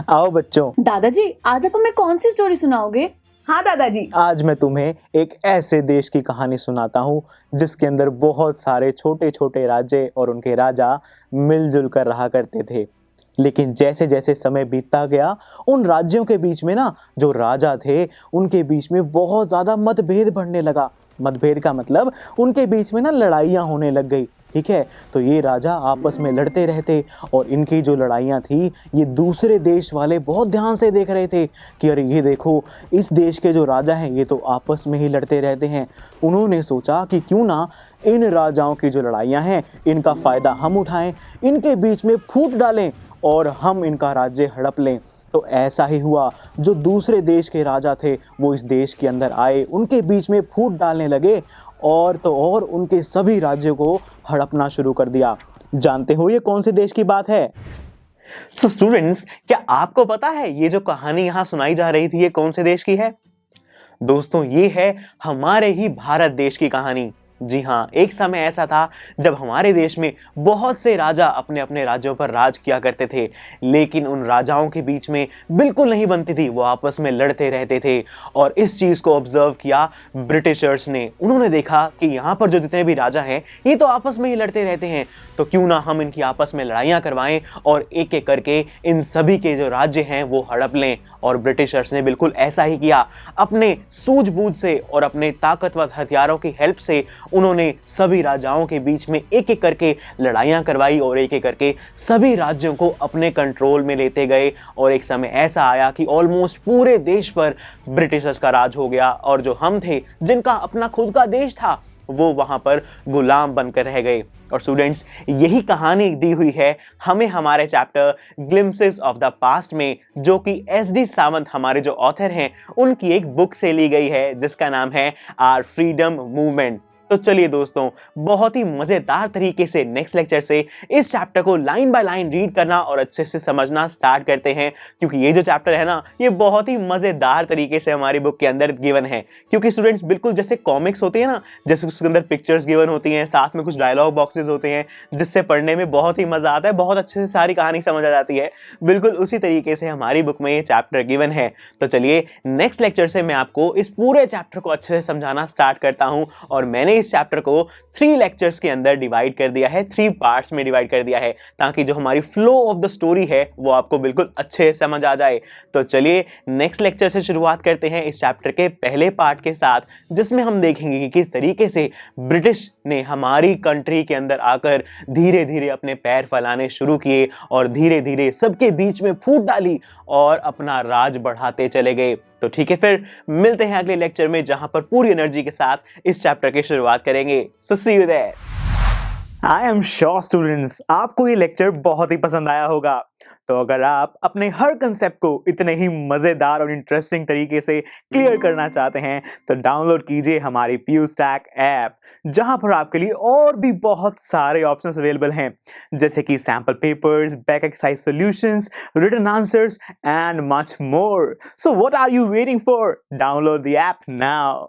आओ बच्चों। दादाजी, आज आप हमें कौन सी स्टोरी सुनाओगे? हाँ दादाजी। आज मैं तुम्हें एक ऐसे देश की कहानी सुनाता हूँ जिसके अंदर बहुत सारे छोटे छोटे राज्य और उनके राजा मिलजुल कर रहा करते थे। लेकिन जैसे जैसे समय बीतता गया, उन राज्यों के बीच में ना जो राजा थे उनके बीच में बहुत ज़्यादा मतभेद बढ़ने लगा। मतभेद का मतलब उनके बीच में ना लड़ाइयाँ होने लग गई। ठीक है, तो ये राजा आपस में लड़ते रहते और इनकी जो लड़ाइयाँ थी ये दूसरे देश वाले बहुत ध्यान से देख रहे थे कि अरे ये देखो, इस देश के जो राजा हैं ये तो आपस में ही लड़ते रहते हैं। उन्होंने सोचा कि क्यों ना इन राजाओं की जो लड़ाइयाँ हैं इनका फ़ायदा हम उठाएं, इनके बीच में फूट डालें और हम इनका राज्य हड़प लें। तो ऐसा ही हुआ। जो दूसरे देश के राजा थे वो इस देश के अंदर आए, उनके बीच में फूट डालने लगे और तो और उनके सभी राज्यों को हड़पना शुरू कर दिया। जानते हो ये कौन से देश की बात है? स्टूडेंट्स, क्या आपको पता है ये जो कहानी यहाँ सुनाई जा रही थी ये कौन से देश की है? दोस्तों, ये है हमारे ही भारत देश की कहानी। जी हाँ, एक समय ऐसा था जब हमारे देश में बहुत से राजा अपने अपने राज्यों पर राज किया करते थे, लेकिन उन राजाओं के बीच में बिल्कुल नहीं बनती थी, वो आपस में लड़ते रहते थे। और इस चीज़ को ऑब्जर्व किया ब्रिटिशर्स ने। उन्होंने देखा कि यहाँ पर जो जितने भी राजा हैं ये तो आपस में ही लड़ते रहते हैं, तो क्यों ना हम इनकी आपस में लड़ाइयाँ करवाएं और एक एक करके इन सभी के जो राज्य हैं वो हड़प लें। और ब्रिटिशर्स ने बिल्कुल ऐसा ही किया। अपने सूझबूझ से और अपने ताकतवर हथियारों की हेल्प से उन्होंने सभी राजाओं के बीच में एक एक करके लड़ाइयां करवाई और एक एक करके सभी राज्यों को अपने कंट्रोल में लेते गए। और एक समय ऐसा आया कि ऑलमोस्ट पूरे देश पर ब्रिटिशर्स का राज हो गया और जो हम थे, जिनका अपना खुद का देश था, वो वहां पर गुलाम बनकर रह गए। और स्टूडेंट्स, यही कहानी दी हुई है हमें हमारे chapter glimpses of the past में, जो कि एस.डी. सावंत हमारे जो ऑथर हैं उनकी एक बुक से ली गई है जिसका नाम है आवर फ्रीडम मूवमेंट। तो चलिए दोस्तों, बहुत ही मजेदार तरीके से नेक्स्ट लेक्चर से इस चैप्टर को लाइन बाय लाइन रीड करना और अच्छे से समझना स्टार्ट करते हैं, क्योंकि ये जो चैप्टर है ना ये बहुत ही मजेदार तरीके से हमारी बुक के अंदर गिवन है। क्योंकि स्टूडेंट्स, बिल्कुल जैसे कॉमिक्स होती है ना, जैसे उसके अंदर पिक्चर्स गिवन होती हैं, साथ में कुछ डायलॉग बॉक्सेस होते हैं जिससे पढ़ने में बहुत ही मजा आता है, बहुत अच्छे से सारी कहानी समझ आ जाती है। बिल्कुल उसी तरीके से हमारी बुक में ये चैप्टर गिवन है। तो चलिए नेक्स्ट लेक्चर से मैं आपको इस पूरे चैप्टर को अच्छे से समझाना स्टार्ट करता हूं। और मैंने इस चैप्टर को 3 लेक्चर्स के अंदर डिवाइड कर दिया है, 3 पार्ट्स में डिवाइड कर दिया है, ताकि जो हमारी फ्लो ऑफ द स्टोरी है वो आपको बिल्कुल अच्छे से समझ आ जाए। तो चलिए नेक्स्ट लेक्चर से शुरुआत करते हैं इस चैप्टर के पहले पार्ट के साथ, जिसमें हम देखेंगे कि किस तरीके से ब्रिटिश ने हमारी कंट्री के अंदर आकर धीरे धीरे अपने पैर फैलाने शुरू किए और धीरे धीरे सबके बीच में फूट डाली और अपना राज बढ़ाते चले गए। तो ठीक है, फिर मिलते हैं अगले लेक्चर में, जहां पर पूरी एनर्जी के साथ इस चैप्टर की शुरुआत करेंगे। So see you there. I am sure students, आपको ये लेक्चर बहुत ही पसंद आया होगा। तो अगर आप अपने हर कंसेप्ट को इतने ही मजेदार और इंटरेस्टिंग तरीके से क्लियर करना चाहते हैं तो डाउनलोड कीजिए हमारी PuStack ऐप, जहां पर आपके लिए और भी बहुत सारे ऑप्शंस अवेलेबल हैं, जैसे कि sample papers, back exercise solutions, written answers and much more. So what are you waiting for? Download the app now.